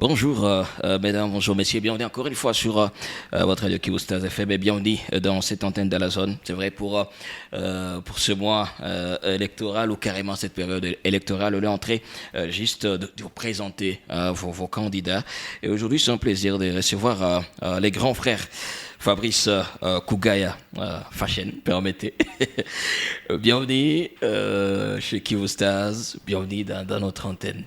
Bonjour mesdames, bonjour messieurs, bienvenue encore une fois sur votre radio Kivu Stars FM et bienvenue dans cette antenne de la zone. C'est vrai pour ce mois électoral ou carrément cette période électorale, on est en train juste de vous présenter vos candidats. Et aujourd'hui c'est un plaisir de recevoir les grands frères. Fabrice Kougaya, Fashion, permettez. Bienvenue chez Kivu Stars, bienvenue dans notre antenne.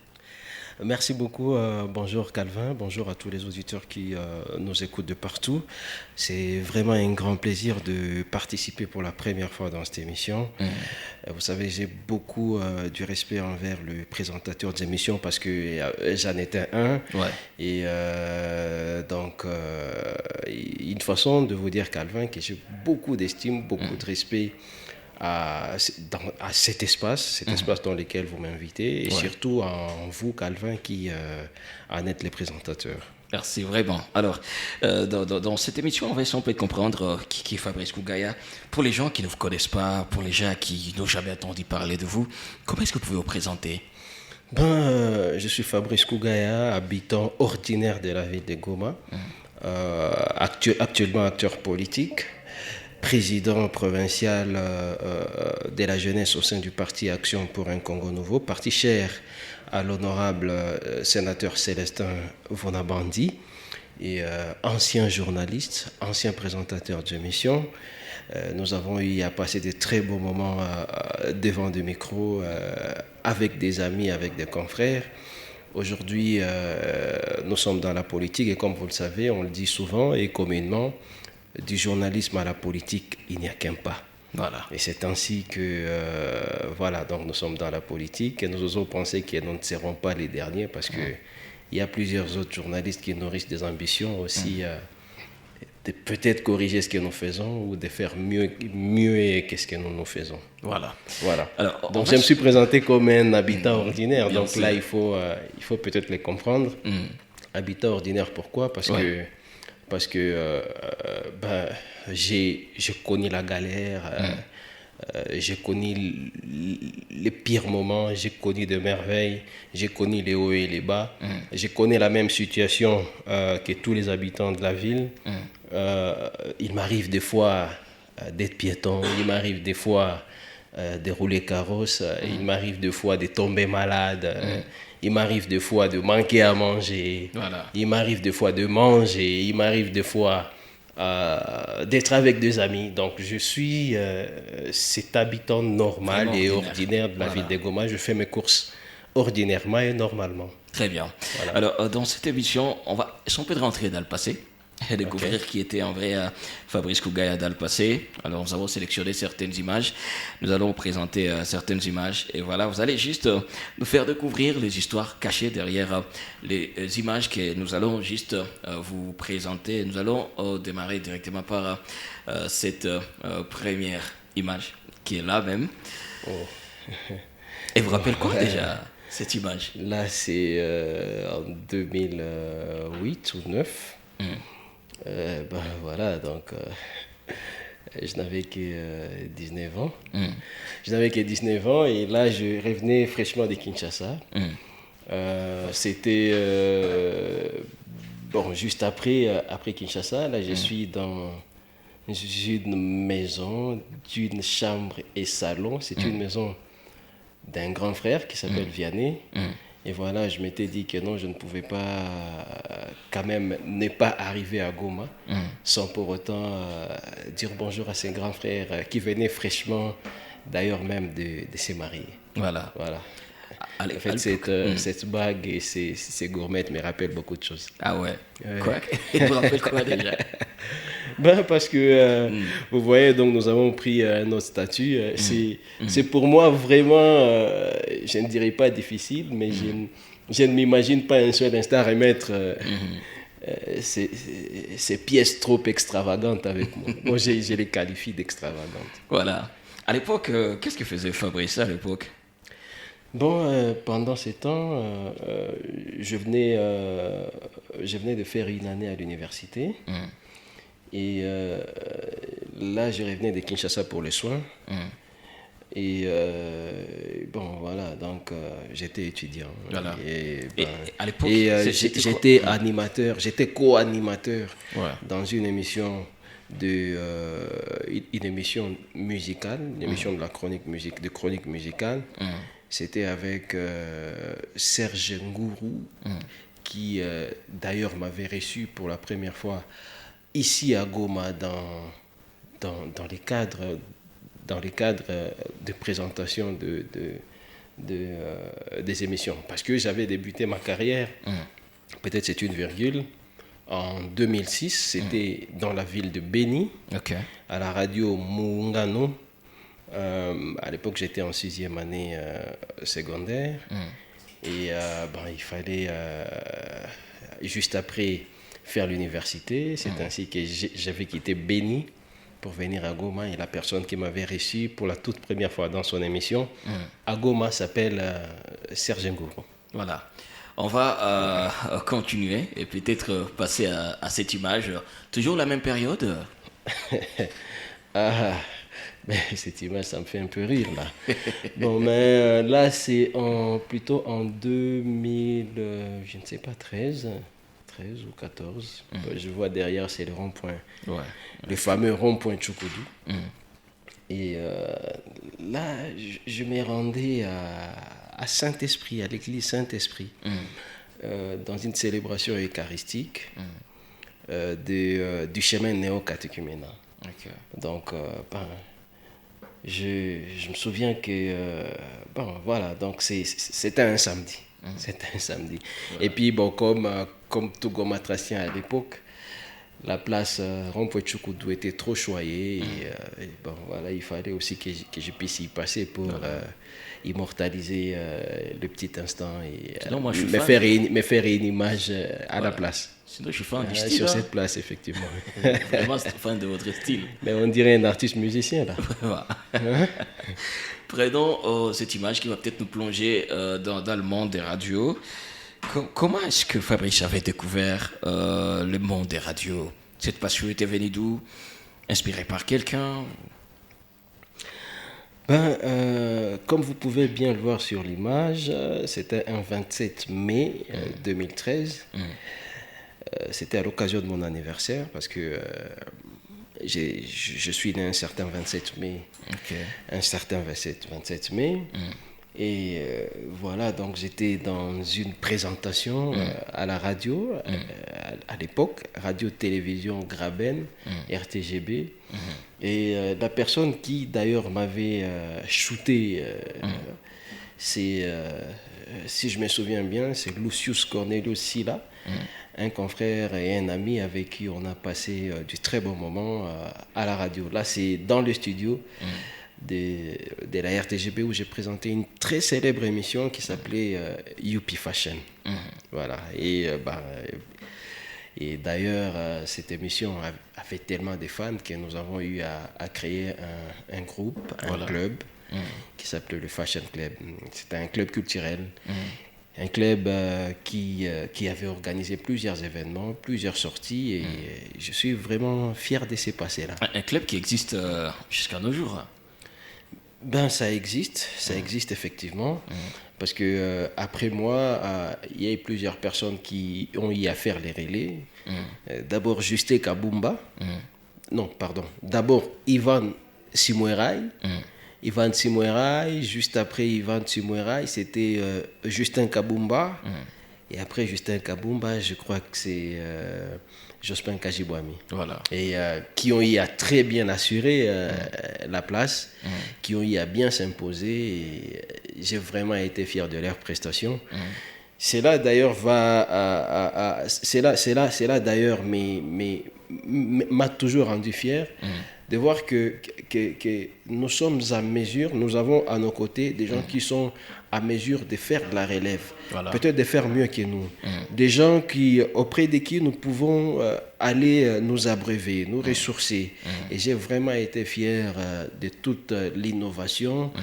Merci beaucoup. Bonjour Calvin, bonjour à tous les auditeurs qui nous écoutent de partout. C'est vraiment un grand plaisir de participer pour la première fois dans cette émission. Vous savez, j'ai beaucoup du respect envers le présentateur des émissions parce que j'en étais un. Ouais. Et donc, une façon de vous dire, Calvin, que j'ai beaucoup d'estime, beaucoup de respect à cet espace dans lequel vous m'invitez, et surtout en vous, Calvin, qui en êtes les présentateurs. Merci, vraiment. Alors, dans cette émission, on va essayer un peu de comprendre qui est Fabrice Kougaya. Pour les gens qui ne vous connaissent pas, pour les gens qui n'ont jamais entendu parler de vous, comment est-ce que vous pouvez vous présenter? Je suis Fabrice Kougaya, habitant ordinaire de la ville de Goma, actuellement acteur politique, président provincial de la jeunesse au sein du parti Action pour un Congo Nouveau, parti cher à l'honorable sénateur Célestin Vonabandi, et ancien journaliste, ancien présentateur d'émissions. Nous avons eu à passer de très beaux moments devant des micros, avec des amis, avec des confrères. Aujourd'hui, nous sommes dans la politique et comme vous le savez, on le dit souvent et communément, du journalisme à la politique, il n'y a qu'un pas. Voilà. Et c'est ainsi que, voilà, donc nous sommes dans la politique et nous osons penser que nous ne serons pas les derniers parce qu'il y a plusieurs autres journalistes qui nourrissent des ambitions aussi de peut-être corriger ce que nous faisons ou de faire mieux que ce que nous faisons. Voilà. Alors, donc je me suis présenté comme un habitant ordinaire, donc sûr. là il faut peut-être les comprendre. Habitant ordinaire, pourquoi? Parce que j'ai connu la galère, j'ai connu les pires moments, j'ai connu des merveilles, j'ai connu les hauts et les bas, j'ai connu la même situation que tous les habitants de la ville. Il m'arrive des fois d'être piéton, il m'arrive des fois de rouler carrosse, il m'arrive des fois de tomber malade. Il m'arrive des fois de manquer à manger, il m'arrive des fois de manger, il m'arrive des fois d'être avec des amis. Donc je suis cet habitant normal vraiment et ordinaire de la ville de Goma. Je fais mes courses ordinairement et normalement. Très bien. Voilà. Alors, dans cette émission, on va essayer un peu de rentrer dans le passé et découvrir qui était en vrai Fabrice Kougaya dans le passé. Alors, nous avons sélectionné certaines images. Nous allons vous présenter certaines images. Et voilà, vous allez juste nous faire découvrir les histoires cachées derrière les images que nous allons juste vous présenter. Nous allons démarrer directement par cette première image qui est là même. Et vous rappelez quoi déjà cette image? Là, c'est en 2008 ou 2009. Voilà, donc je n'avais que 19 ans. Je n'avais que 19 ans et là, je revenais fraîchement de Kinshasa. C'était juste après Kinshasa. Là, je suis dans une maison d'une chambre et salon. C'est une maison d'un grand frère qui s'appelle Vianney. Et voilà, je m'étais dit que non, je ne pouvais pas quand même ne pas arriver à Goma sans pour autant dire bonjour à ses grands frères qui venaient fraîchement, d'ailleurs même de se marier. Voilà. En fait, cette bague et ces gourmettes me rappellent beaucoup de choses. Ah ouais. Quoi? Il vous rappelle quoi déjà? Parce que vous voyez, donc nous avons pris notre statut. C'est pour moi vraiment, je ne dirais pas difficile, mais je ne m'imagine pas un seul instant remettre ces pièces trop extravagantes avec moi. Moi, je les qualifie d'extravagantes. Voilà. À l'époque, qu'est-ce que faisait Fabrice à l'époque? Pendant ces temps, je venais de faire une année à l'université. Et là, je revenais de Kinshasa pour les soins. Et bon, voilà, donc j'étais étudiant. Voilà. Et, Et à l'époque, j'étais animateur, j'étais co-animateur Ouais. dans une émission une émission musicale, une émission de la chronique musicale. C'était avec Serge Ngourou, qui d'ailleurs m'avait reçu pour la première fois ici à Goma dans les cadres de présentation des émissions. Parce que j'avais débuté ma carrière, peut-être c'est une virgule, en 2006, c'était dans la ville de Beni, à la radio Mungano. À l'époque, j'étais en 6e année secondaire. Et il fallait, juste après, faire l'université. C'est ainsi que j'avais quitté Beni pour venir à Goma. Et la personne qui m'avait reçu pour la toute première fois dans son émission à Goma s'appelle Serge Ngourou. Voilà. On va continuer et peut-être passer à cette image. Toujours la même période. Mais cette image, ça me fait un peu rire là. Bon, mais là, c'est plutôt en 2000, je ne sais pas, 13 ou 14. Je vois derrière, c'est le rond-point. Ouais. Le fameux rond-point Tchoukoudou. Et là, je me rendais à Saint-Esprit, à l'église Saint-Esprit, dans une célébration eucharistique du chemin néo-catéchuménal. Donc, je me souviens que, voilà, donc c'était un samedi. C'était un samedi. Ouais. Et puis, bon, comme tout Gomatracien à l'époque, la place Rond-Point Tchoukoudou était trop choyée. Et bon, voilà, il fallait aussi que je puisse y passer pour immortaliser le petit instant et me faire une image à la place. Sinon, je suis fan du style. Sur cette place, effectivement. Vraiment, c'est fan de votre style. Mais on dirait un artiste musicien, là. Prenons cette image qui va peut-être nous plonger dans le monde des radios. Comment est-ce que Fabrice avait découvert le monde des radios? Cette passion était venue d'où? Inspirée par quelqu'un? Comme vous pouvez bien le voir sur l'image, c'était un 27 mai 2013. C'était à l'occasion de mon anniversaire parce que je suis né un certain 27 mai. Un certain 27 mai. Et voilà, donc j'étais dans une présentation à la radio, à l'époque, Radio-Télévision Graben, RTGB. Et la personne qui d'ailleurs m'avait shooté, c'est, si je me souviens bien, c'est Lucius Cornelius Silla, un confrère et un ami avec qui on a passé du très bon moment à la radio. Là, c'est dans le studio de la RTGB où j'ai présenté une très célèbre émission qui s'appelait Youpi Fashion. Voilà. Et d'ailleurs, cette émission avait tellement de fans que nous avons eu à créer un groupe, un club qui s'appelait le Fashion Club. C'était un club culturel. Un club qui avait organisé plusieurs événements, plusieurs sorties, et je suis vraiment fier de ces passés-là. Un club qui existe jusqu'à nos jours. Ça existe effectivement, parce que après moi, il y a eu plusieurs personnes qui ont eu à faire les relais. D'abord Justin Kabumba, d'abord Ivan Simoueraï. Ivan Simoueraï, juste après Ivan Simoueraï, c'était Justin Kabumba. Et après Justin Kabumba, je crois que c'est Jospin Kajibwami. Voilà. Et qui ont eu à très bien assurer la place, qui ont eu à bien s'imposer. Et j'ai vraiment été fier de leurs prestations. C'est là d'ailleurs d'ailleurs m'a toujours rendu fier de voir que nous sommes à mesure, nous avons à nos côtés des gens qui sont à mesure de faire de la relève, peut-être de faire mieux que nous. Des gens auprès de qui nous pouvons aller nous abreuver, nous ressourcer. Et j'ai vraiment été fier de toute l'innovation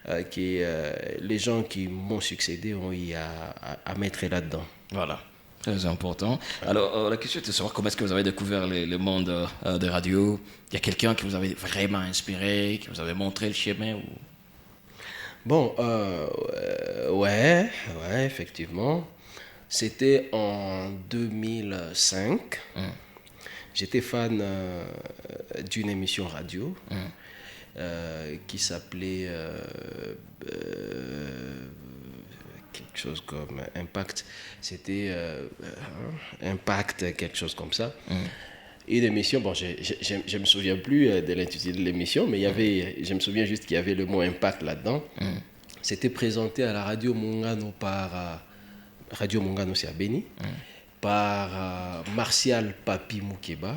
que les gens qui m'ont succédé ont eu à mettre là-dedans. Voilà. Très important. Alors, la question est de savoir comment est-ce que vous avez découvert le monde des radios. Il y a quelqu'un qui vous avait vraiment inspiré, qui vous avait montré le chemin ou... Bon, ouais, effectivement. C'était en 2005. J'étais fan d'une émission radio qui s'appelait quelque chose comme Impact. C'était Impact, quelque chose comme ça. Une émission, bon, je ne me souviens plus de l'intitulé de l'émission, mais je me souviens juste qu'il y avait le mot Impact là-dedans. C'était présenté à la Radio Mungano par... Radio Mungano, c'est à Béni, par Martial Papi Moukeba.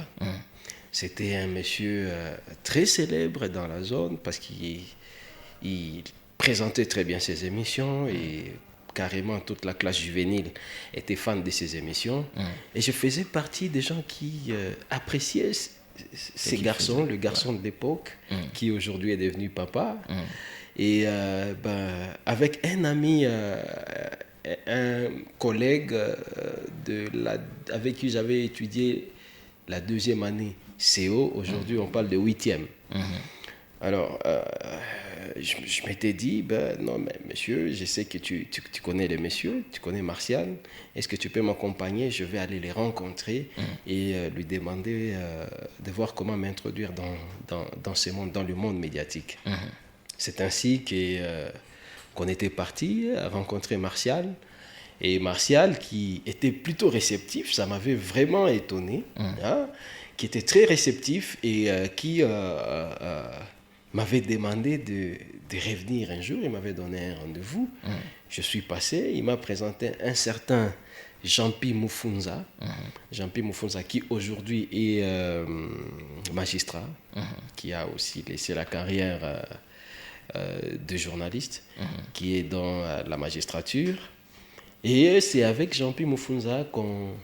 C'était un monsieur très célèbre dans la zone parce qu'il présentait très bien ses émissions et carrément toute la classe juvénile était fan de ses émissions. Et je faisais partie des gens qui appréciaient ces garçons, le garçon de l'époque qui aujourd'hui est devenu papa. Et avec un ami, un collègue avec qui j'avais étudié la 2e année CO, aujourd'hui on parle de 8e. Alors, je m'étais dit, non, mais monsieur, je sais que tu connais les messieurs, tu connais Martial, est-ce que tu peux m'accompagner? Je vais aller les rencontrer et lui demander de voir comment m'introduire dans ce monde, dans le monde médiatique. C'est ainsi qu'on était parti rencontrer Martial. Et Martial, qui était plutôt réceptif, ça m'avait vraiment étonné, qui était très réceptif et qui m'avait demandé de revenir un jour. Il m'avait donné un rendez-vous. Je suis passé, il m'a présenté un certain Jean-Pi Moufounza. Jean-Pi Moufounza qui aujourd'hui est magistrat, qui a aussi laissé la carrière de journaliste, qui est dans la magistrature. Et c'est avec Jean-Pi Moufounza qu'on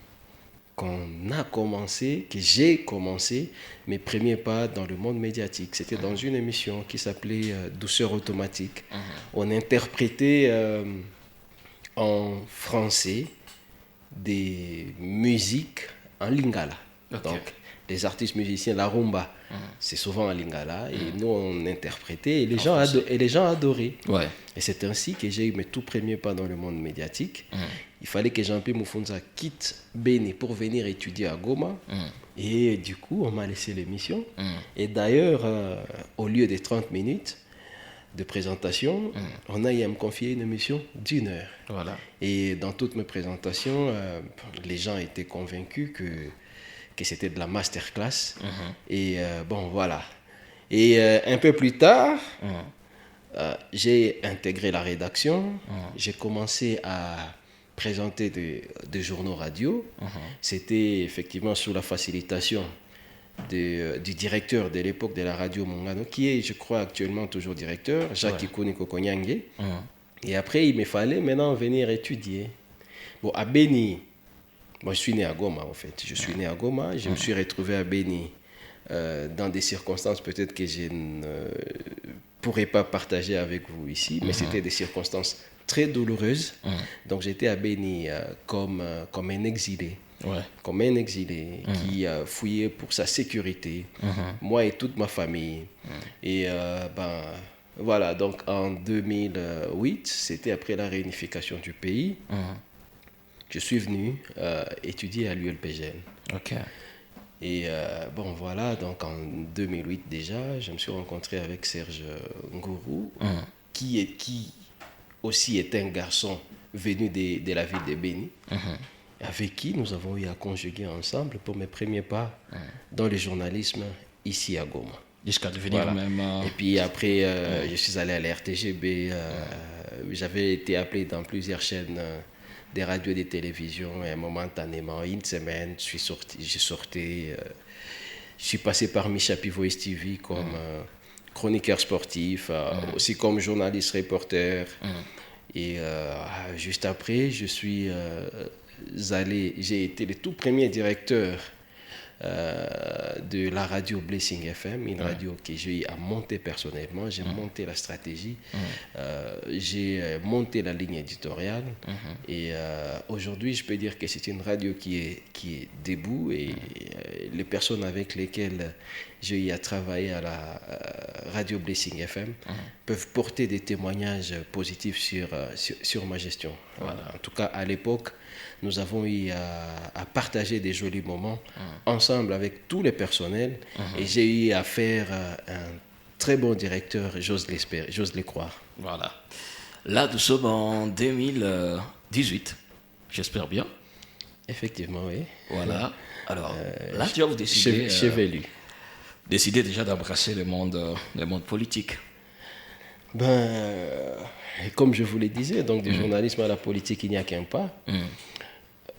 a commencé, que j'ai commencé mes premiers pas dans le monde médiatique. C'était dans une émission qui s'appelait Douceur automatique. On interprétait en français des musiques en lingala. Donc, les artistes musiciens, la rumba, c'est souvent en lingala. Et nous, on interprétait et les gens adoraient. Ouais. Et c'est ainsi que j'ai eu mes tout premiers pas dans le monde médiatique. Il fallait que Jean-Pi Moufounza quitte Béni pour venir étudier à Goma. Et du coup, on m'a laissé l'émission. Et d'ailleurs, au lieu des 30 minutes de présentation, on a eu à me confier une émission d'1 heure. Voilà. Et dans toutes mes présentations, les gens étaient convaincus que c'était de la masterclass. Et bon, voilà. Et un peu plus tard, j'ai intégré la rédaction. J'ai commencé à présenter des journaux radio. C'était effectivement sous la facilitation du directeur de l'époque de la radio Mungano, qui est, je crois, actuellement toujours directeur, Jacques Ikoni Kokonyange. Et après, il me fallait maintenant venir étudier. Bon, à Béni, moi je suis né à Goma en fait. Je suis né à Goma, je me suis retrouvé à Béni dans des circonstances peut-être que je ne pourrais pas partager avec vous ici, mais c'était des circonstances très douloureuses. Donc j'étais à Béni comme un exilé. Comme un exilé qui fouillait pour sa sécurité, moi et toute ma famille. Et voilà, donc en 2008, c'était après la réunification du pays, je suis venu étudier à l'ULPGN. Et bon voilà, donc en 2008 déjà, je me suis rencontré avec Serge Ngourou, qui aussi est un garçon venu de la ville de Béni, avec qui nous avons eu à conjuguer ensemble pour mes premiers pas dans le journalisme ici à Goma. Jusqu'à devenir même... Et puis après, je suis allé à la RTGB, j'avais été appelé dans plusieurs chaînes des radios et des télévisions, et momentanément, une semaine, je suis passé par Michapi Voice TV comme chroniqueur sportif, aussi comme journaliste reporter. Et juste après, j'ai été le tout premier directeur de la radio Blessing FM, une radio que j'ai eu à monter personnellement. J'ai monté la stratégie, j'ai monté la ligne éditoriale, et aujourd'hui je peux dire que c'est une radio qui est debout, et les personnes avec lesquelles j'ai eu à travailler à la Radio Blessing FM peuvent porter des témoignages positifs sur ma gestion. Voilà. En tout cas, à l'époque, nous avons eu à partager des jolis moments ensemble avec tous les personnels et j'ai eu à faire un très bon directeur, j'ose le croire. Voilà. Là, nous sommes en 2018, j'espère bien. Effectivement, oui. Voilà. Alors, là, tu as décidé... Chevelu. Décidé déjà d'embrasser le monde politique. Comme je vous le disais, donc du journalisme à la politique, il n'y a qu'un pas.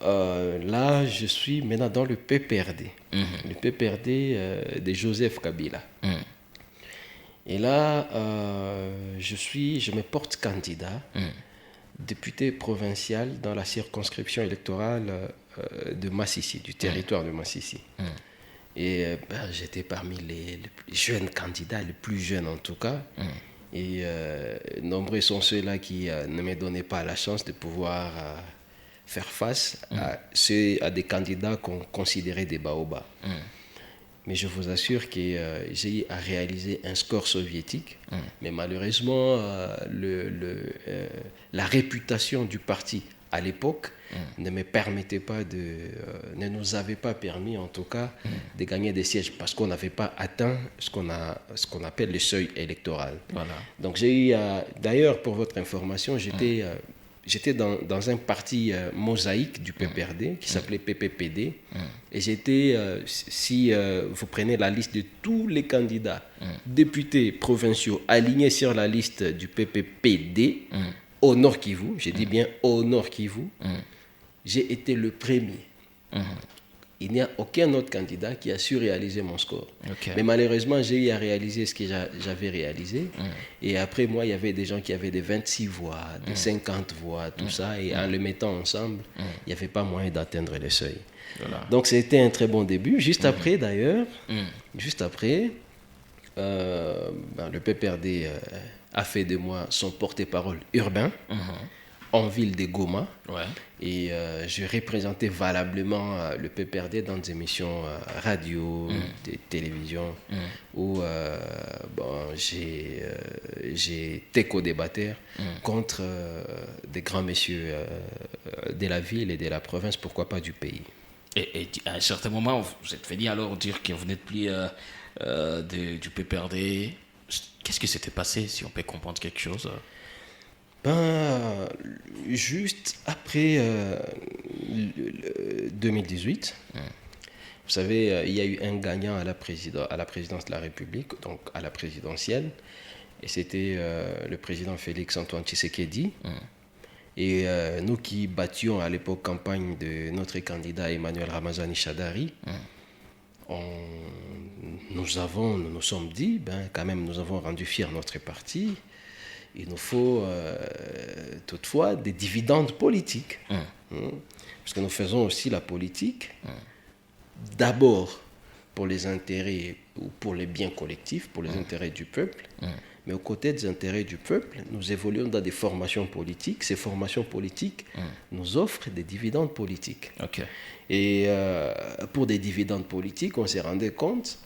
Là, je suis maintenant dans le PPRD. Le PPRD de Joseph Kabila. Et là, je me porte candidat, député provincial dans la circonscription électorale de Massissi, du territoire de Massissi. Et j'étais parmi les jeunes candidats, les plus jeunes en tout cas. Et nombreux sont ceux-là qui ne me donnaient pas la chance de pouvoir faire face à des candidats qu'on considérait des baobas. Mais je vous assure que j'ai eu à réaliser un score soviétique. Mais malheureusement, la réputation du parti à l'époque ne me permettait pas ne nous avait pas permis en tout cas de gagner des sièges parce qu'on n'avait pas atteint ce qu'on appelle le seuil électoral. Voilà. Donc j'ai eu d'ailleurs pour votre information, j'étais dans un parti mosaïque du PPRD qui s'appelait PPPD et j'étais, si vous prenez la liste de tous les candidats députés provinciaux alignés sur la liste du PPPD au Nord Kivu, j'ai dit bien au Nord Kivu, j'ai été le premier. Il n'y a aucun autre candidat qui a su réaliser mon score. Okay. Mais malheureusement, j'ai eu à réaliser ce que j'avais réalisé. Et après, moi, il y avait des gens qui avaient des 26 voix, des 50 voix, tout ça. Et en le mettant ensemble, il n'y avait pas moyen d'atteindre le seuil. Voilà. Donc, c'était un très bon début. Juste après, d'ailleurs, le PPRD a fait de moi son porte-parole urbain. En ville de Goma. Et je représentais valablement le PPRD dans des émissions radio, de télévision, où j'ai été co-débatteur contre des grands messieurs de la ville et de la province, pourquoi pas du pays. Et à un certain moment, vous êtes venu alors dire que vous n'êtes plus du PPRD. Qu'est-ce qui s'était passé, si on peut comprendre quelque chose? Juste après 2018, vous savez, il y a eu un gagnant à la présidence de la République, donc à la présidentielle, et c'était le président Félix Antoine Tshisekedi. Et nous qui battions à l'époque campagne de notre candidat Emmanuel Ramazani Shadari, nous nous sommes dit, quand même, nous avons rendu fier notre parti. Il nous faut toutefois des dividendes politiques. Parce que nous faisons aussi la politique d'abord pour les intérêts ou pour les biens collectifs, pour les intérêts du peuple. Mais aux côtés des intérêts du peuple, nous évoluons dans des formations politiques. Ces formations politiques nous offrent des dividendes politiques. Okay. Et pour des dividendes politiques, on s'est rendu compte,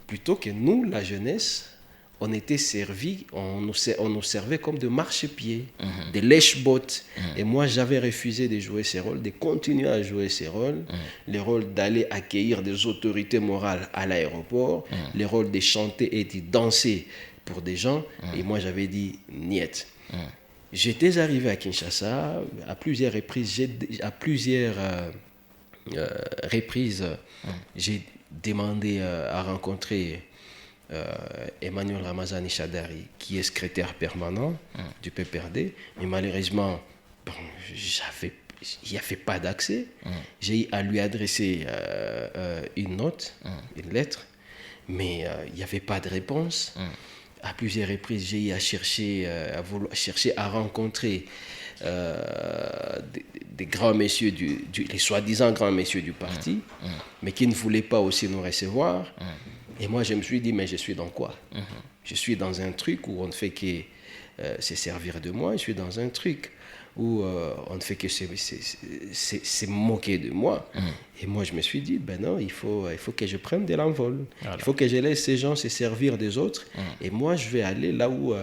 plutôt que nous, la jeunesse, on était servis, on nous servait comme de marchepieds, des lèche-bottes. Et moi, j'avais refusé de jouer ces rôles, de continuer à jouer ces rôles, le rôle d'aller accueillir des autorités morales à l'aéroport, le rôle de chanter et de danser pour des gens. Et moi, j'avais dit « niet ». J'étais arrivé à Kinshasa à plusieurs reprises. J'ai demandé à rencontrer Emmanuel Ramazani Shadari, qui est secrétaire permanent du PPRD, mais malheureusement, il n'y avait pas d'accès. J'ai eu à lui adresser une note, une lettre, mais il n'y avait pas de réponse. À plusieurs reprises, j'ai eu à chercher à rencontrer des grands messieurs, les soi-disant grands messieurs du parti, mais qui ne voulaient pas aussi nous recevoir. Et moi, je me suis dit, mais je suis dans quoi? Je suis dans un truc où on ne fait que se servir de moi. Je suis dans un truc où on ne fait que se moquer de moi. Et moi, je me suis dit, ben non, il faut que je prenne de l'envol. Voilà. Il faut que je laisse ces gens se servir des autres. Et moi, je vais aller là où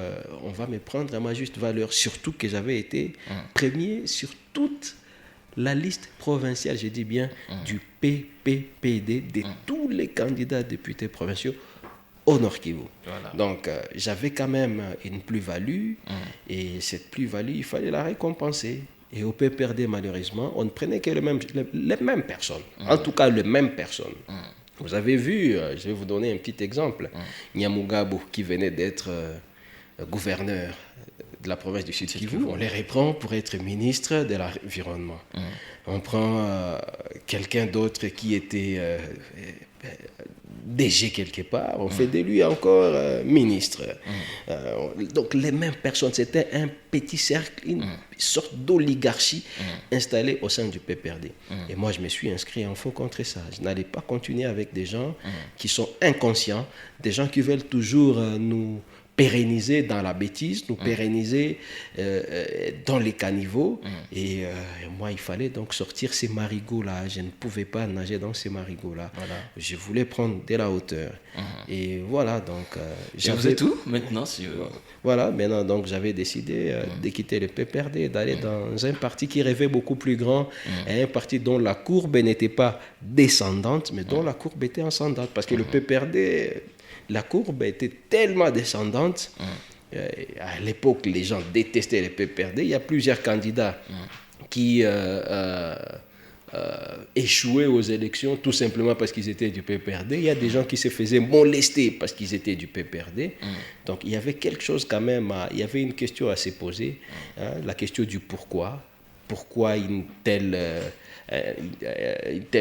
on va me prendre à ma juste valeur. Surtout que j'avais été premier sur toute la liste provinciale, je dis bien, du PPPD, de tous les candidats députés provinciaux au Nord Kivu. Voilà. Donc, j'avais quand même une plus-value, et cette plus-value, il fallait la récompenser. Et au PPRD, malheureusement, on ne prenait que les mêmes personnes, en tout cas les mêmes personnes. Vous avez vu, je vais vous donner un petit exemple, Nyamugabo, qui venait d'être gouverneur de la province du Sud Kivu, on les reprend pour être ministre de l'Environnement. On prend quelqu'un d'autre qui était DG quelque part, on fait de lui encore ministre. Donc les mêmes personnes, c'était un petit cercle, une sorte d'oligarchie installée au sein du PPRD. Et moi, je me suis inscrit en faux contre ça. Je n'allais pas continuer avec des gens qui sont inconscients, des gens qui veulent toujours nous pérenniser dans la bêtise, nous pérenniser dans les caniveaux. Et moi, il fallait donc sortir ces marigots-là. Je ne pouvais pas nager dans ces marigots-là. Voilà. Je voulais prendre de la hauteur. Et voilà, donc... j'avais tout maintenant. Voilà, maintenant, donc j'avais décidé de quitter le PPRD, d'aller dans un parti qui rêvait beaucoup plus grand, et un parti dont la courbe n'était pas descendante, mais dont la courbe était ascendante. Parce que le PPRD... La courbe était tellement descendante. À l'époque, les gens détestaient les PPRD. Il y a plusieurs candidats qui échouaient aux élections tout simplement parce qu'ils étaient du PPRD. Il y a des gens qui se faisaient molester parce qu'ils étaient du PPRD. Donc, il y avait quelque chose quand même, il y avait une question à se poser, la question du pourquoi. Pourquoi une telle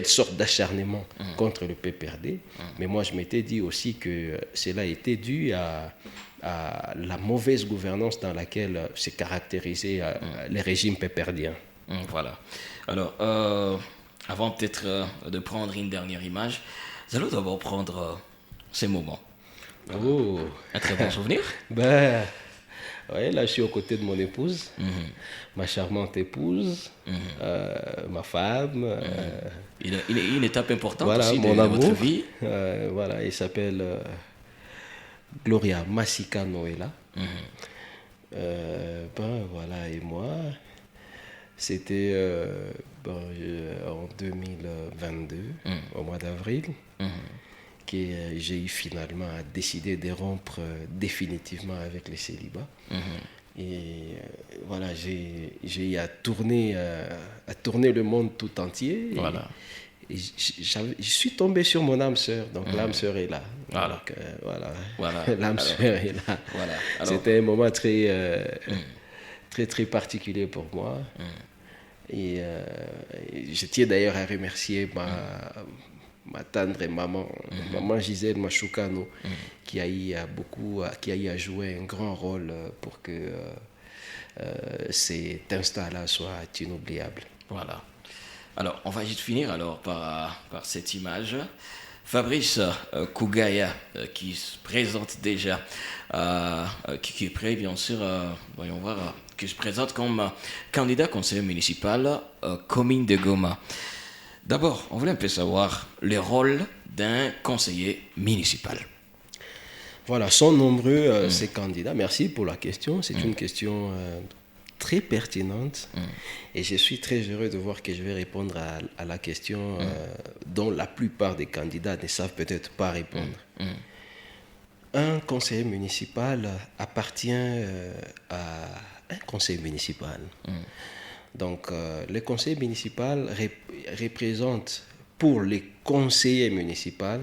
sorte d'acharnement contre le PPRD. Mais moi, je m'étais dit aussi que cela était dû à la mauvaise gouvernance dans laquelle s'est caractérisé les régimes PPRDiens. Voilà. Alors, avant peut-être de prendre une dernière image, nous allons d'abord prendre ces moments. Oh. Un très bon souvenir. Ben... Oui, là, je suis aux côtés de mon épouse, ma charmante épouse, ma femme. Une étape importante voilà, aussi mon de amour. votre vie. Voilà, il s'appelle Gloria Masika Noela. Voilà, et moi, c'était en 2022, au mois d'avril. Que j'ai eu finalement décidé de rompre définitivement avec le célibat. Et voilà, j'ai eu à tourner le monde tout entier. Voilà. Et je suis tombé sur mon âme sœur, donc l'âme sœur est là. Voilà. Donc, voilà. Voilà. L'âme sœur est là. Voilà. C'était un moment très, très particulier pour moi. Et je tiens d'ailleurs à remercier ma tendre maman, maman Gisèle Machukano, qui a eu à jouer un grand rôle pour que cet instant-là soit inoubliable. Voilà. Alors, on va juste finir alors par cette image. Fabrice Kougaya, qui se présente déjà, qui est prêt, bien sûr, voyons voir, qui se présente comme candidat conseiller municipal commune de Goma. D'abord, on voulait un peu savoir le rôle d'un conseiller municipal. Voilà, sont nombreux ces candidats. Merci pour la question. C'est une question très pertinente. Et je suis très heureux de voir que je vais répondre à la question dont la plupart des candidats ne savent peut-être pas répondre. Un conseiller municipal appartient à un conseil municipal. Donc, le conseil municipal représente pour les conseillers municipaux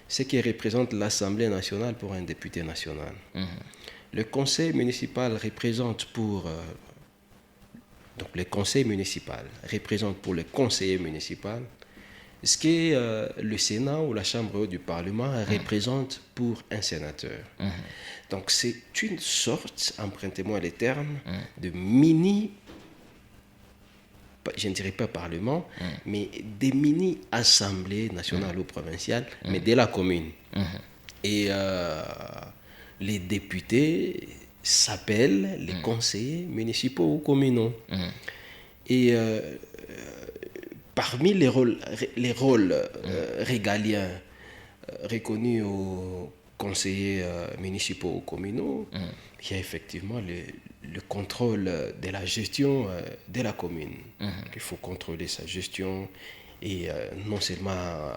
ce qui représente l'Assemblée nationale pour un député national. Le conseil municipal représente pour... donc, le conseil municipal représente pour le conseiller municipal ce que le Sénat ou la Chambre haute du Parlement représente pour un sénateur. Donc, c'est une sorte, empruntez-moi les termes, de mini... je ne dirais pas parlement, mais des mini-assemblées nationales ou provinciales, mais de la commune. Et les députés s'appellent les conseillers municipaux ou communaux. Et parmi les rôles régaliens reconnus aux conseillers municipaux ou communaux, il y a effectivement le contrôle de la gestion de la commune. Il faut contrôler sa gestion et non seulement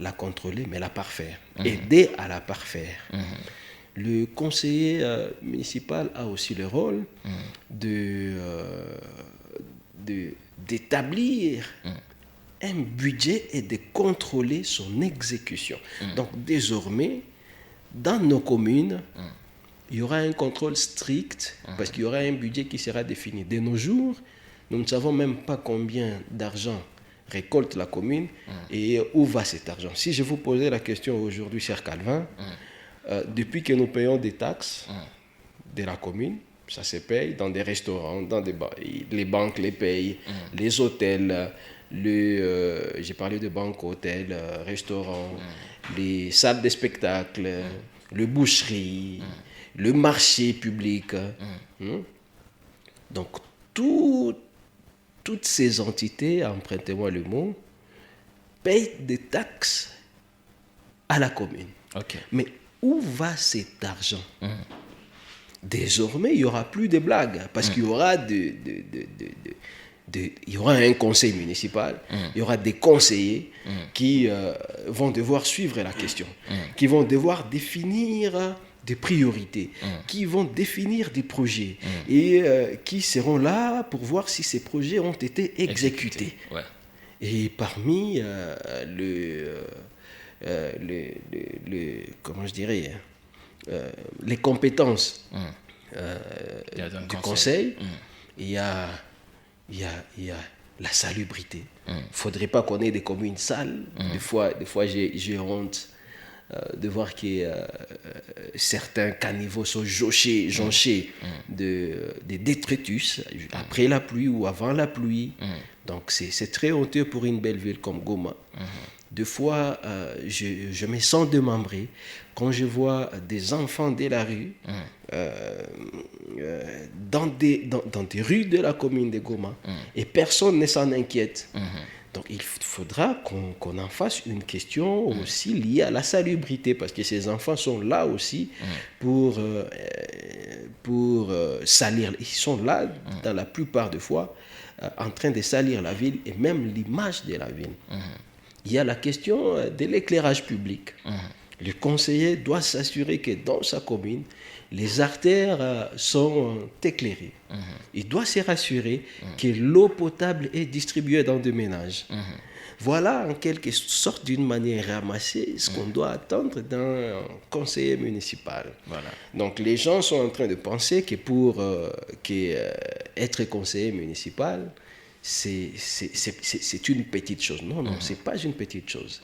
la contrôler, mais la parfaire, aider à la parfaire. Le conseiller municipal a aussi le rôle d'établir un budget et de contrôler son exécution. Donc désormais, dans nos communes, il y aura un contrôle strict parce qu'il y aura un budget qui sera défini. De nos jours, nous ne savons même pas combien d'argent récolte la commune et où va cet argent. Si je vous posais la question aujourd'hui, cher Calvin, depuis que nous payons des taxes de la commune, ça se paye dans des restaurants, dans les banques les payent, les hôtels, j'ai parlé de banques, hôtels, restaurants, les salles de spectacle, les boucheries, le marché public. Donc, toutes ces entités, empruntez-moi le mot, payent des taxes à la commune. Mais où va cet argent? Désormais, il n'y aura plus de blagues parce qu'il y aura il y aura un conseil municipal, il y aura des conseillers qui vont devoir suivre la question, qui vont devoir définir des priorités, qui vont définir des projets et qui seront là pour voir si ces projets ont été exécutés. Et parmi comment je dirais, les compétences du conseil, il y a la salubrité. Il ne faudrait pas qu'on ait des communes sales. Des fois j'ai honte de voir que certains caniveaux sont jonchés de détritus après la pluie ou avant la pluie. Donc c'est très honteux pour une belle ville comme Goma. Des fois, je me sens démembré quand je vois des enfants de la rue dans des rues de la commune de Goma et personne ne s'en inquiète. Donc il faudra qu'on en fasse une question aussi liée à la salubrité parce que ces enfants sont là aussi pour salir. Ils sont là, dans la plupart des fois, en train de salir la ville et même l'image de la ville. Il y a la question de l'éclairage public. Le conseiller doit s'assurer que dans sa commune, les artères sont éclairées. Il doit se rassurer que l'eau potable est distribuée dans des ménages. Voilà en quelque sorte, d'une manière ramassée, ce qu'on doit attendre d'un conseiller municipal. Donc les gens sont en train de penser que pour être conseiller municipal, c'est une petite chose. Non, ce n'est pas une petite chose.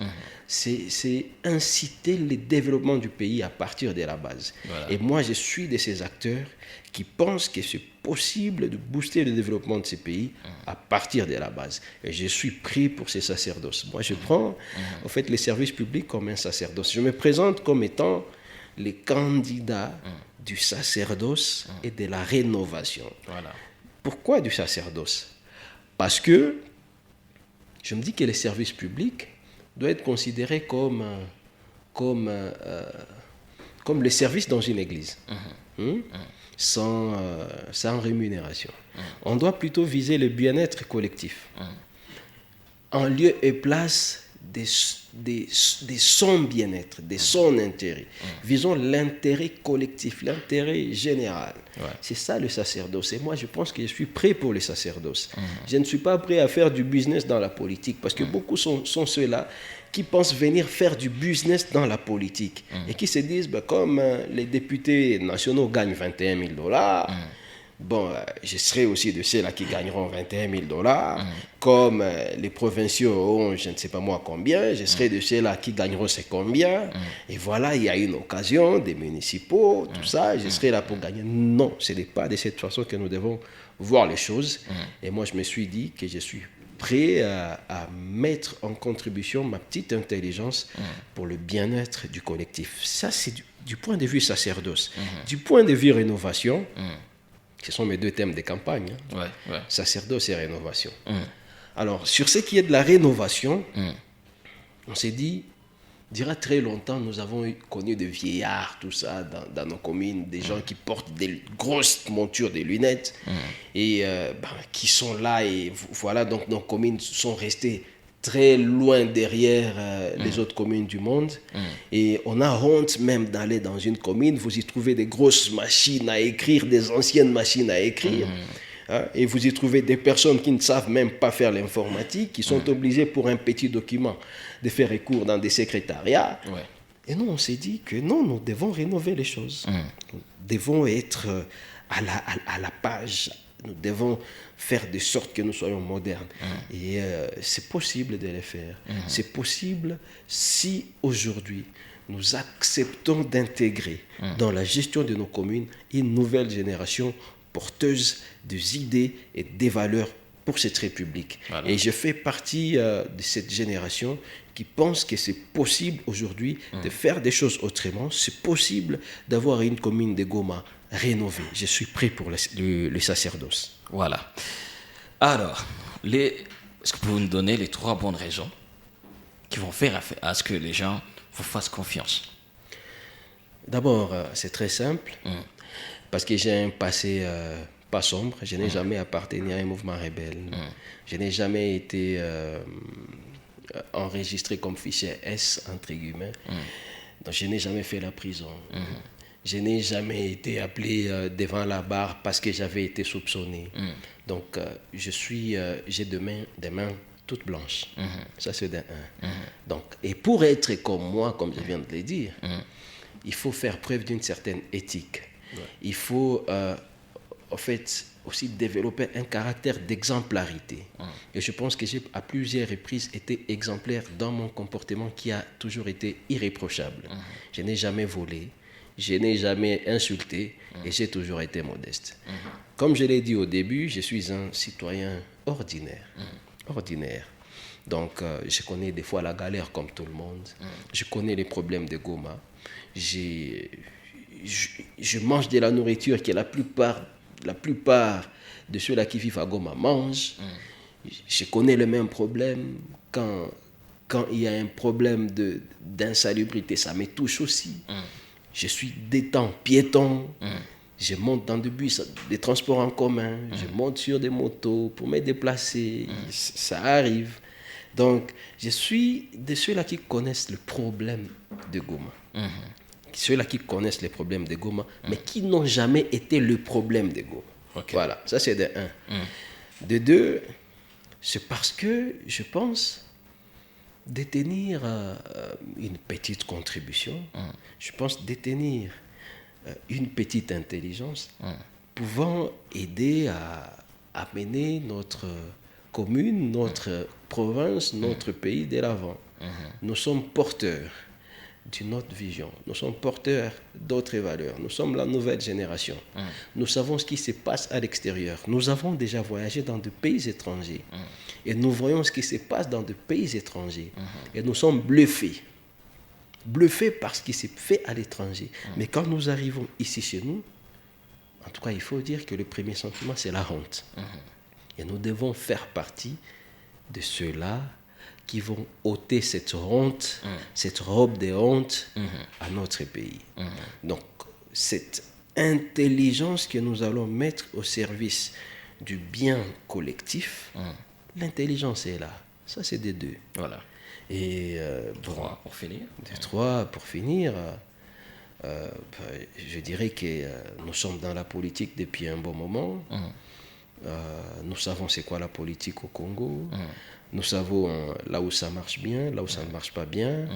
C'est inciter le développement du pays à partir de la base. Et moi, je suis de ces acteurs qui pensent que c'est possible de booster le développement de ces pays à partir de la base. Et je suis pris pour ces sacerdoces. Moi, je prends en fait les services publics comme un sacerdoce. Je me présente comme étant les candidats du sacerdoce et de la rénovation. Pourquoi du sacerdoce? Parce que je me dis que les services publics doivent être considérés comme les services dans une église, sans rémunération. On doit plutôt viser le bien-être collectif, en lieu et place de son bien-être, de son intérêt. Visons l'intérêt collectif, l'intérêt général. C'est ça le sacerdoce. Et moi, je pense que je suis prêt pour le sacerdoce. Je ne suis pas prêt à faire du business dans la politique, parce que beaucoup sont ceux-là qui pensent venir faire du business dans la politique et qui se disent, comme les députés nationaux gagnent 21 000 $, bon, je serai aussi de ceux-là qui gagneront 21 000 $, comme les provinciaux ont je ne sais pas moi combien, je serai de ceux-là qui gagneront c'est combien, et voilà, il y a une occasion, des municipaux, tout ça, je serai là pour gagner. Non, ce n'est pas de cette façon que nous devons voir les choses. Et moi, je me suis dit que je suis prêt à mettre en contribution ma petite intelligence pour le bien-être du collectif. Ça, c'est du point de vue sacerdoce. Du point de vue rénovation, ce sont mes deux thèmes de campagne. Sacerdoce et rénovation. Alors, sur ce qui est de la rénovation, on s'est dit, durant très longtemps, nous avons connu des vieillards, tout ça, dans nos communes, des gens qui portent des grosses montures, des lunettes, et qui sont là, et voilà, donc nos communes sont restées très loin derrière les autres communes du monde. Et on a honte même d'aller dans une commune, vous y trouvez des grosses machines à écrire, des anciennes machines à écrire, et vous y trouvez des personnes qui ne savent même pas faire l'informatique, qui sont obligées pour un petit document de faire recours dans des secrétariats. Et nous, on s'est dit que non, nous devons rénover les choses. Nous devons être à la page. Nous devons faire de sorte que nous soyons modernes. Et c'est possible de le faire. C'est possible si aujourd'hui nous acceptons d'intégrer dans la gestion de nos communes une nouvelle génération porteuse des idées et des valeurs pour cette République. Et je fais partie de cette génération qui pense que c'est possible aujourd'hui de faire des choses autrement. C'est possible d'avoir une commune de Goma rénovée. Je suis prêt pour le sacerdoce. Voilà. Alors, est-ce que vous pouvez nous donner les 3 bonnes raisons qui vont faire à ce que les gens vous fassent confiance? D'abord, c'est très simple, parce que j'ai un passé pas sombre. Je n'ai jamais appartenu à un mouvement rebelle. Je n'ai jamais été enregistré comme fichier S, entre guillemets. Donc, je n'ai jamais fait la prison. Je n'ai jamais été appelé devant la barre parce que j'avais été soupçonné. Donc, j'ai des mains toutes blanches. Ça, c'est d'un un. Donc, et pour être comme moi, comme je viens de le dire, il faut faire preuve d'une certaine éthique. Il faut, en fait, aussi développer un caractère d'exemplarité. Et je pense que j'ai, à plusieurs reprises, été exemplaire dans mon comportement qui a toujours été irréprochable. Je n'ai jamais volé. Je n'ai jamais insulté et j'ai toujours été modeste. Comme je l'ai dit au début, je suis un citoyen ordinaire. Donc, je connais des fois la galère comme tout le monde. Je connais les problèmes de Goma. Je mange de la nourriture que la plupart de ceux-là qui vivent à Goma mangent. Je connais les mêmes problèmes. Quand il y a un problème d'insalubrité, ça me touche aussi. Je suis piéton. Je monte dans des transports en commun. Je monte sur des motos pour me déplacer. Ça arrive. Donc, je suis de ceux-là qui connaissent le problème de Goma. Ceux-là qui connaissent les problèmes de Goma, mais qui n'ont jamais été le problème de Goma. Voilà, ça c'est de un. De deux, c'est parce que je pense détenir une petite contribution, je pense détenir une petite intelligence pouvant aider à mener notre commune, notre province, notre pays de l'avant. Nous sommes porteurs d'une autre vision. Nous sommes porteurs d'autres valeurs. Nous sommes la nouvelle génération. Nous savons ce qui se passe à l'extérieur. Nous avons déjà voyagé dans des pays étrangers. Et nous voyons ce qui se passe dans des pays étrangers. Et nous sommes bluffés. Bluffés par ce qui s'est fait à l'étranger. Mais quand nous arrivons ici chez nous, en tout cas, il faut dire que le premier sentiment, c'est la honte. Et nous devons faire partie de ceux-là qui vont ôter cette honte, cette robe de honte à notre pays. Donc, cette intelligence que nous allons mettre au service du bien collectif, l'intelligence est là. Ça, c'est des deux. Voilà. Et 3 pour finir. 3 pour finir. Je dirais que nous sommes dans la politique depuis un bon moment. Nous savons c'est quoi la politique au Congo. Nous savons là où ça marche bien, là où ça ne marche pas bien.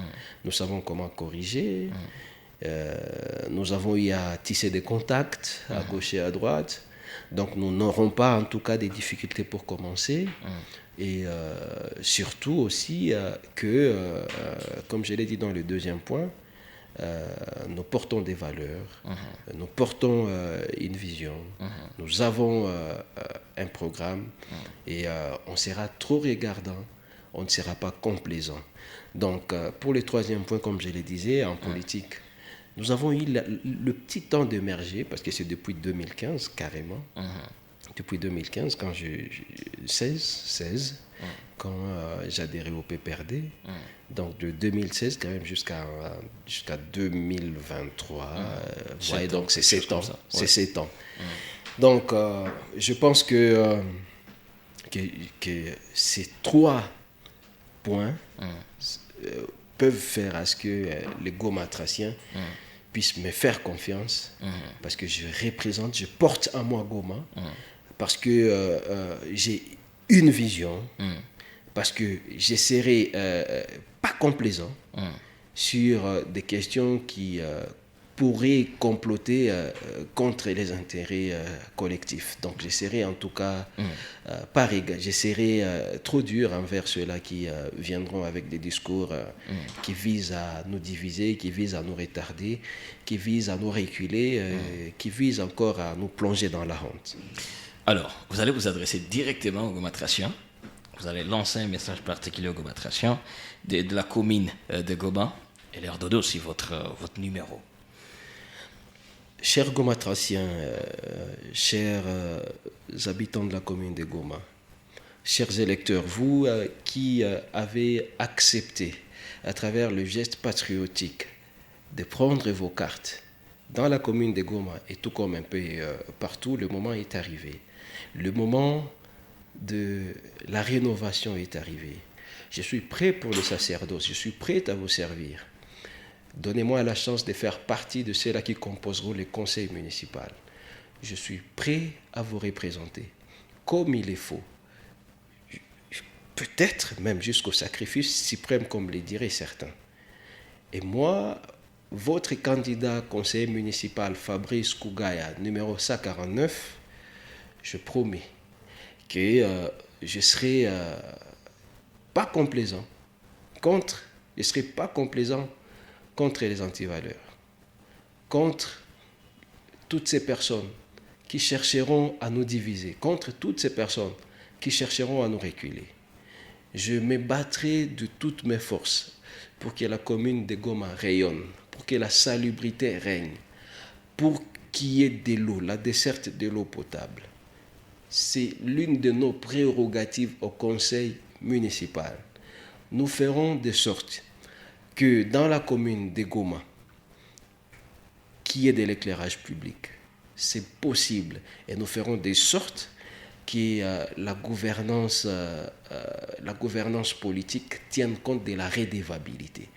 Nous savons comment corriger. Nous avons eu à tisser des contacts à gauche et à droite. Donc nous n'aurons pas en tout cas des difficultés pour commencer. Et surtout aussi que, comme je l'ai dit dans le deuxième point, nous portons des valeurs, nous portons une vision, nous avons un programme et on sera trop regardant, on ne sera pas complaisant. Donc pour le troisième point, comme je le disais, en politique, Nous avons eu le petit temps d'émerger, parce que c'est depuis 2015, carrément. Depuis 2015, quand 16, quand j'ai adhéré au PPRD. Donc de 2016 quand même jusqu'à 2023. Ouais, donc c'est 7 ans. C'est 7 ans. Donc je pense que ces 3 points peuvent faire à ce que les Gomatraciens puissent me faire confiance, parce que je porte en moi Goma, parce que j'ai une vision, parce que j'essaierai pas complaisant sur des questions qui pourraient comploter contre les intérêts collectifs. Donc j'essaierai en tout cas pas égal, j'essaierai trop dur envers ceux-là qui viendront avec des discours qui visent à nous diviser, qui visent à nous retarder, qui visent à nous reculer, qui visent encore à nous plonger dans la honte. Alors, vous allez vous adresser directement aux Gomatraciens. Vous allez lancer un message particulier aux Gomatraciens de la commune de Goma et leur donner aussi votre numéro. Chers Gomatraciens, chers habitants de la commune de Goma, chers électeurs, vous qui avez accepté à travers le geste patriotique de prendre vos cartes dans la commune de Goma et tout comme un peu partout, le moment est arrivé. Le moment de la rénovation est arrivé. Je suis prêt pour le sacerdoce, je suis prêt à vous servir. Donnez-moi la chance de faire partie de ceux-là qui composeront le conseil municipal. Je suis prêt à vous représenter comme il est faut. Peut-être même jusqu'au sacrifice suprême, comme le diraient certains. Et moi, votre candidat conseiller municipal Fabrice Kougaya, numéro 149, je promets que je ne serai pas complaisant contre les antivaleurs, contre toutes ces personnes qui chercheront à nous diviser, contre toutes ces personnes qui chercheront à nous reculer. Je me battrai de toutes mes forces pour que la commune de Goma rayonne, pour que la salubrité règne, pour qu'il y ait de l'eau, la desserte de l'eau potable. C'est l'une de nos prérogatives au conseil municipal. Nous ferons de sorte que dans la commune de Goma, qu'il y ait de l'éclairage public. C'est possible. Et nous ferons de sorte que la gouvernance politique tienne compte de la redevabilité.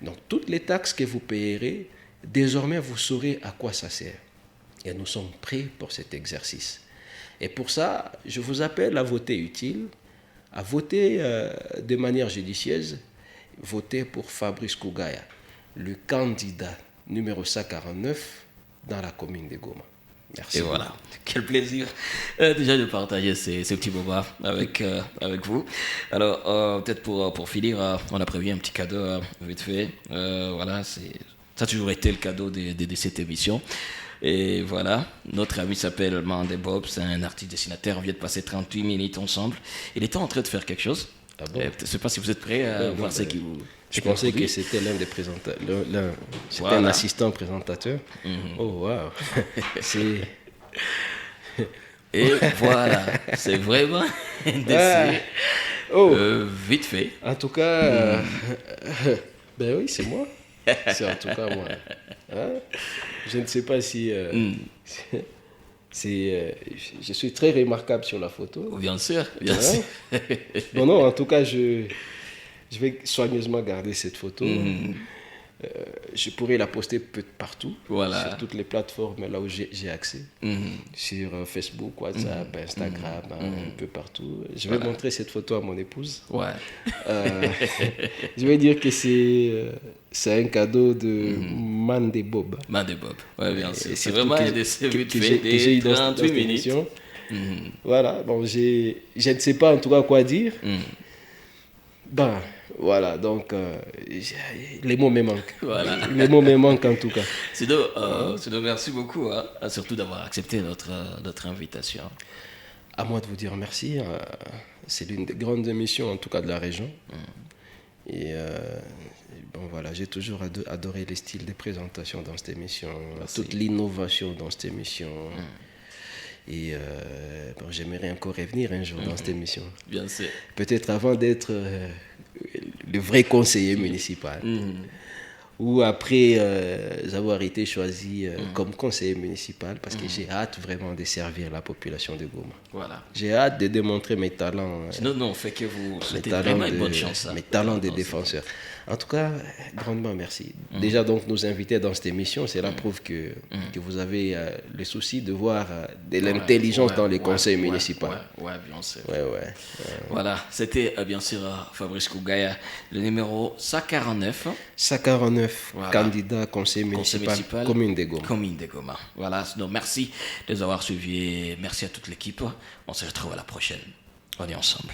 Donc toutes les taxes que vous payerez, désormais vous saurez à quoi ça sert. Et nous sommes prêts pour cet exercice. Et pour ça, je vous appelle à voter utile, à voter de manière judicieuse, voter pour Fabrice Kougaya, le candidat numéro 149 dans la commune de Goma. Merci. Et voilà, quel plaisir déjà de partager ces petits moments avec vous. Alors, peut-être pour finir, on a prévu un petit cadeau vite fait. Voilà, ça a toujours été le cadeau de cette émission. Et voilà, notre ami s'appelle Mandé Bob, c'est un artiste dessinateur, on vient de passer 38 minutes ensemble. Il était en train de faire quelque chose. Ah bon? Je ne sais pas si vous êtes prêts à voir ce qui vous... Je pensais que c'était l'un des présentateurs, c'était un assistant présentateur. Oh waouh, c'est... Et voilà, c'est vraiment un dessin vite fait. En tout cas, ben oui, c'est moi. C'est en tout cas moi. Hein? Je ne sais pas si... je suis très remarquable sur la photo. Bien sûr, bien sûr. Non, en tout cas, je vais soigneusement garder cette photo. Je pourrais la poster partout, sur toutes les plateformes là où j'ai accès, sur Facebook, WhatsApp, Instagram, un peu partout. Je vais montrer cette photo à mon épouse. Ouais. Je vais dire que c'est un cadeau de Mandé Bob. Mandé Bob, ouais, bien sûr. C'est vraiment un dessin vite fait que j'ai eu dans 38 minutes. Émission. Voilà, bon, je ne sais pas en tout cas quoi dire. Ben, voilà, donc les mots me manquent. Voilà. Les mots me manquent en tout cas. Sinon, merci beaucoup, surtout d'avoir accepté notre invitation. À moi de vous dire merci. C'est l'une des grandes émissions, en tout cas de la région. Et bon, voilà, j'ai toujours adoré le style de présentation dans cette émission, toute l'innovation dans cette émission. Et bon, j'aimerais encore revenir un jour dans cette émission. Bien sûr. Peut-être avant d'être le vrai conseiller municipal. Ou après avoir été choisi comme conseiller municipal, parce que j'ai hâte vraiment de servir la population de Goma. Voilà. J'ai hâte de démontrer mes talents. Non, fait que vous souhaitez vraiment une bonne chance. Mes talents de défenseur. En tout cas, grandement merci. Déjà, donc, nous inviter dans cette émission, c'est la preuve que vous avez le souci de voir de l'intelligence dans les conseils municipaux. Ouais, bien sûr. Voilà, c'était bien sûr Fabrice Kougaya, le numéro 149. 149, candidat conseil municipal, commune de Goma. Commune de Goma. Voilà, donc merci de nous avoir suivis. Merci à toute l'équipe. On se retrouve à la prochaine. On est ensemble.